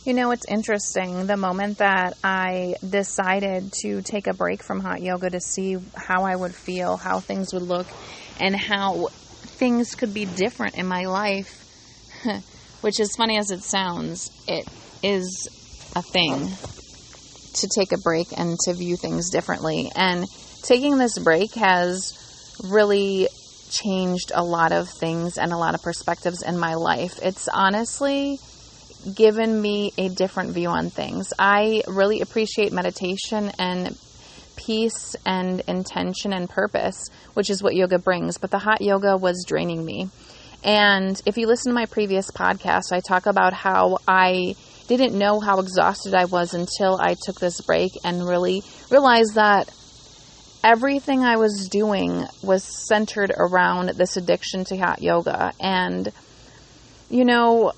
You know, it's interesting. The moment that I decided to take a break from hot yoga to see how I would feel, how things would look, and how things could be different in my life, which is funny as it sounds, it is a thing to take a break and to view things differently. And taking this break has really changed a lot of things and a lot of perspectives in my life. It's honestly given me a different view on things. I really appreciate meditation and peace and intention and purpose, which is what yoga brings. But the hot yoga was draining me. And if you listen to my previous podcast, I talk about how I didn't know how exhausted I was until I took this break and really realized that everything I was doing was centered around this addiction to hot yoga. And, you know,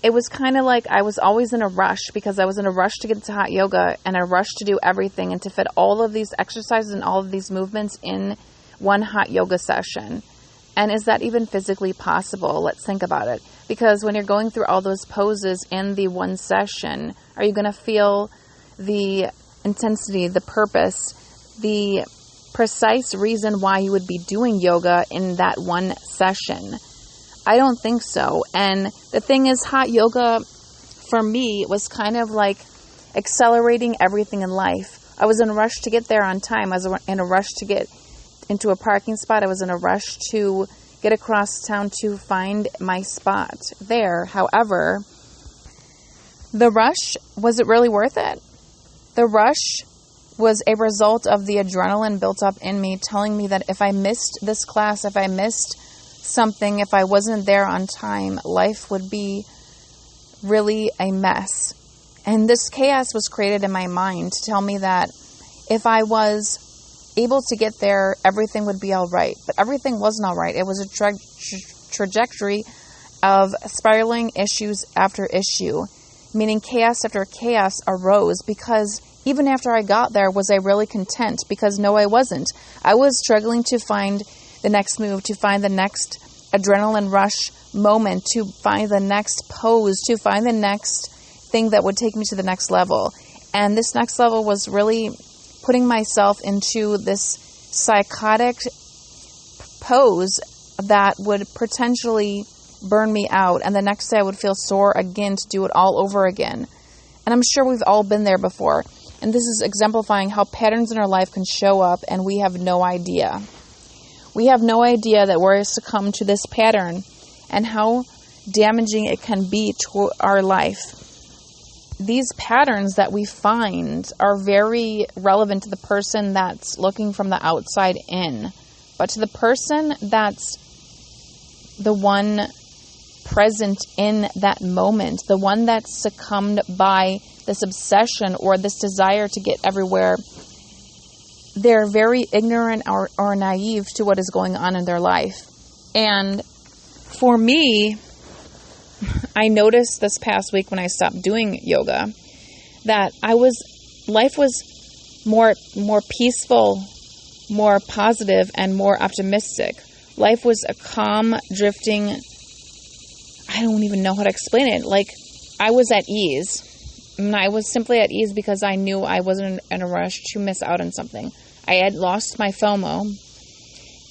it was kind of like I was always in a rush because I was in a rush to get to hot yoga and a rush to do everything and to fit all of these exercises and all of these movements in one hot yoga session. And is that even physically possible? Let's think about it. Because when you're going through all those poses in the one session, are you going to feel the intensity, the purpose, the precise reason why you would be doing yoga in that one session? I don't think so. And the thing is, hot yoga for me was kind of like accelerating everything in life. I was in a rush to get there on time. I was in a rush to get into a parking spot. I was in a rush to get across town to find my spot there. However, the rush, was it really worth it? The rush was a result of the adrenaline built up in me telling me that if I missed this class, if I missed something, if I wasn't there on time, life would be really a mess. And this chaos was created in my mind to tell me that if I was able to get there, everything would be all right. But everything wasn't all right. It was a trajectory of spiraling issues after issue, meaning chaos after chaos arose because even after I got there, was I really content? Because no, I wasn't. I was struggling to find the next move, to find the next adrenaline rush moment, to find the next pose, to find the next thing that would take me to the next level. And this next level was really putting myself into this psychotic pose that would potentially burn me out. And the next day I would feel sore again to do it all over again. And I'm sure we've all been there before. And this is exemplifying how patterns in our life can show up and we have no idea. We have no idea that we're succumb to this pattern and how damaging it can be to our life. These patterns that we find are very relevant to the person that's looking from the outside in. But to the person that's the one present in that moment, the one that's succumbed by this obsession or this desire to get everywhere, they're very ignorant or naive to what is going on in their life. And for me, I noticed this past week when I stopped doing yoga that life was more peaceful, more positive, and more optimistic. Life was a calm, drifting, I don't even know how to explain it. Like, I was at ease. And I was simply at ease because I knew I wasn't in a rush to miss out on something. I had lost my FOMO,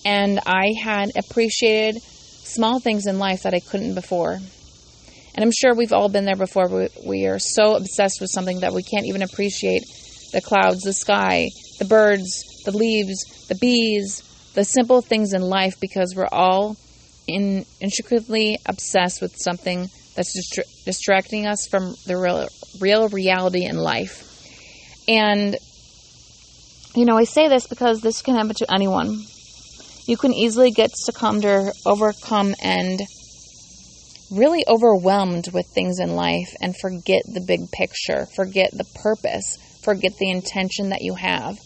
and I had appreciated small things in life that I couldn't before. And I'm sure we've all been there before. We are so obsessed with something that we can't even appreciate the clouds, the sky, the birds, the leaves, the bees, the simple things in life, because we're all intricately obsessed with something that's distracting us from the real reality in life. And, you know, I say this because this can happen to anyone. You can easily get succumbed or overcome and really overwhelmed with things in life and forget the big picture, forget the purpose, forget the intention that you have.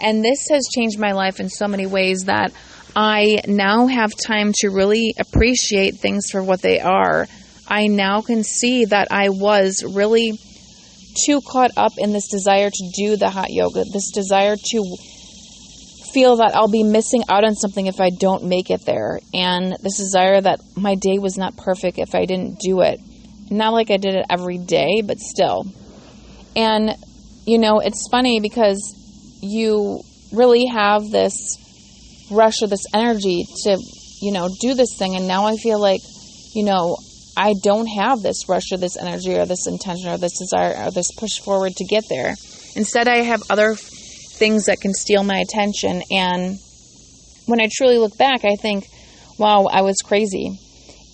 And this has changed my life in so many ways that I now have time to really appreciate things for what they are. I now can see that I was really too caught up in this desire to do the hot yoga, this desire to feel that I'll be missing out on something if I don't make it there, and this desire that my day was not perfect if I didn't do it. Not like I did it every day, but still. And, you know, it's funny because you really have this rush of this energy to, you know, do this thing. And now I feel like, you know, I don't have this rush or this energy or this intention or this desire or this push forward to get there. Instead, I have other things that can steal my attention. And when I truly look back, I think, wow, I was crazy.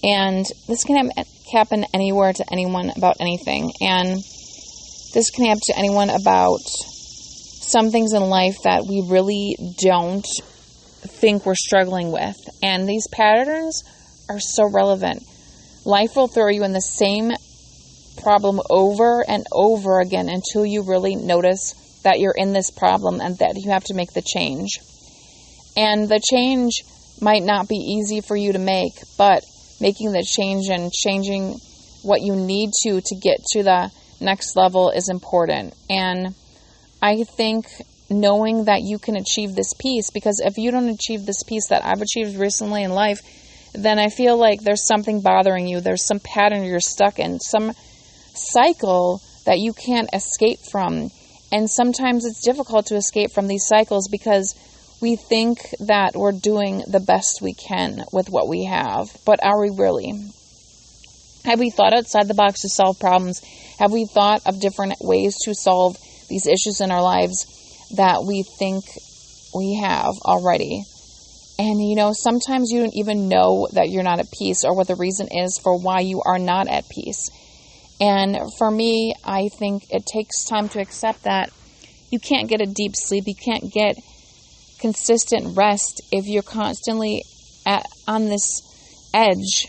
And this can happen anywhere to anyone about anything. And this can happen to anyone about some things in life that we really don't think we're struggling with. And these patterns are so relevant. Life will throw you in the same problem over and over again until you really notice that you're in this problem and that you have to make the change. And the change might not be easy for you to make, but making the change and changing what you need to get to the next level is important. And I think knowing that you can achieve this peace, because if you don't achieve this peace that I've achieved recently in life, then I feel like there's something bothering you. There's some pattern you're stuck in, some cycle that you can't escape from. And sometimes it's difficult to escape from these cycles because we think that we're doing the best we can with what we have. But are we really? Have we thought outside the box to solve problems? Have we thought of different ways to solve these issues in our lives that we think we have already? And, you know, sometimes you don't even know that you're not at peace or what the reason is for why you are not at peace. And for me, I think it takes time to accept that you can't get a deep sleep. You can't get consistent rest if you're constantly on this edge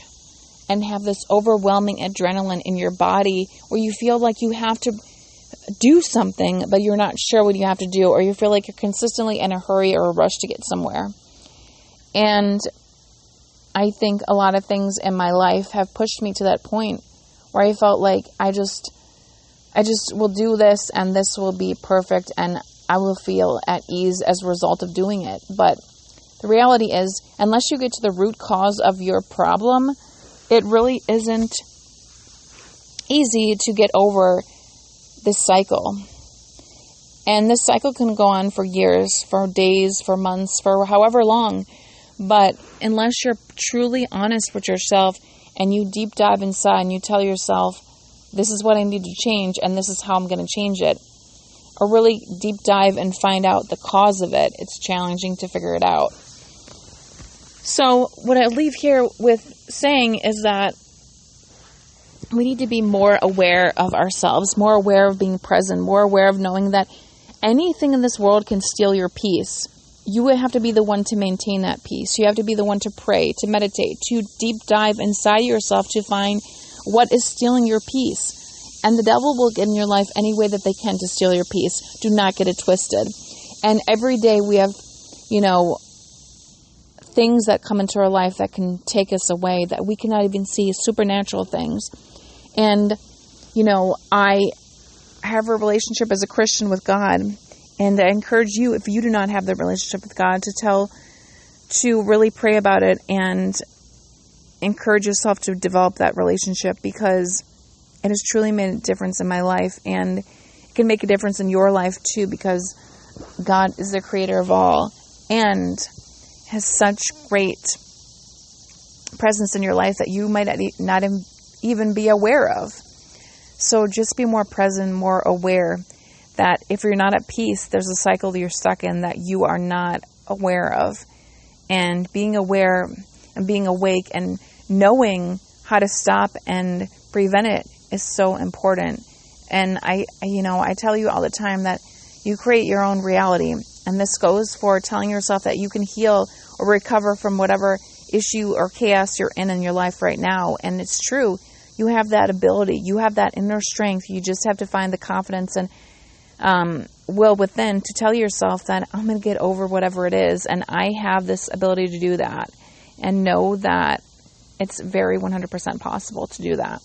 and have this overwhelming adrenaline in your body where you feel like you have to do something, but you're not sure what you have to do, or you feel like you're consistently in a hurry or a rush to get somewhere. And I think a lot of things in my life have pushed me to that point where I felt like I just will do this and this will be perfect and I will feel at ease as a result of doing it. But the reality is, unless you get to the root cause of your problem, it really isn't easy to get over this cycle. And this cycle can go on for years, for days, for months, for however long. But unless you're truly honest with yourself and you deep dive inside and you tell yourself, this is what I need to change and this is how I'm going to change it, or really deep dive and find out the cause of it, it's challenging to figure it out. So what I leave here with saying is that we need to be more aware of ourselves, more aware of being present, more aware of knowing that anything in this world can steal your peace. You would have to be the one to maintain that peace. You have to be the one to pray, to meditate, to deep dive inside yourself to find what is stealing your peace. And the devil will get in your life any way that they can to steal your peace. Do not get it twisted. And every day we have, things that come into our life that can take us away, that we cannot even see, supernatural things. And, I have a relationship as a Christian with God. And I encourage you, if you do not have the relationship with God, to really pray about it and encourage yourself to develop that relationship, because it has truly made a difference in my life, and it can make a difference in your life too, because God is the creator of all and has such great presence in your life that you might not even be aware of. So just be more present, more aware that if you're not at peace, there's a cycle that you're stuck in that you are not aware of. And being aware and being awake and knowing how to stop and prevent it is so important. And I tell you all the time that you create your own reality. And this goes for telling yourself that you can heal or recover from whatever issue or chaos you're in your life right now. And it's true. You have that ability. You have that inner strength. You just have to find the confidence and will within to tell yourself that I'm going to get over whatever it is. And I have this ability to do that. And know that it's very 100% possible to do that.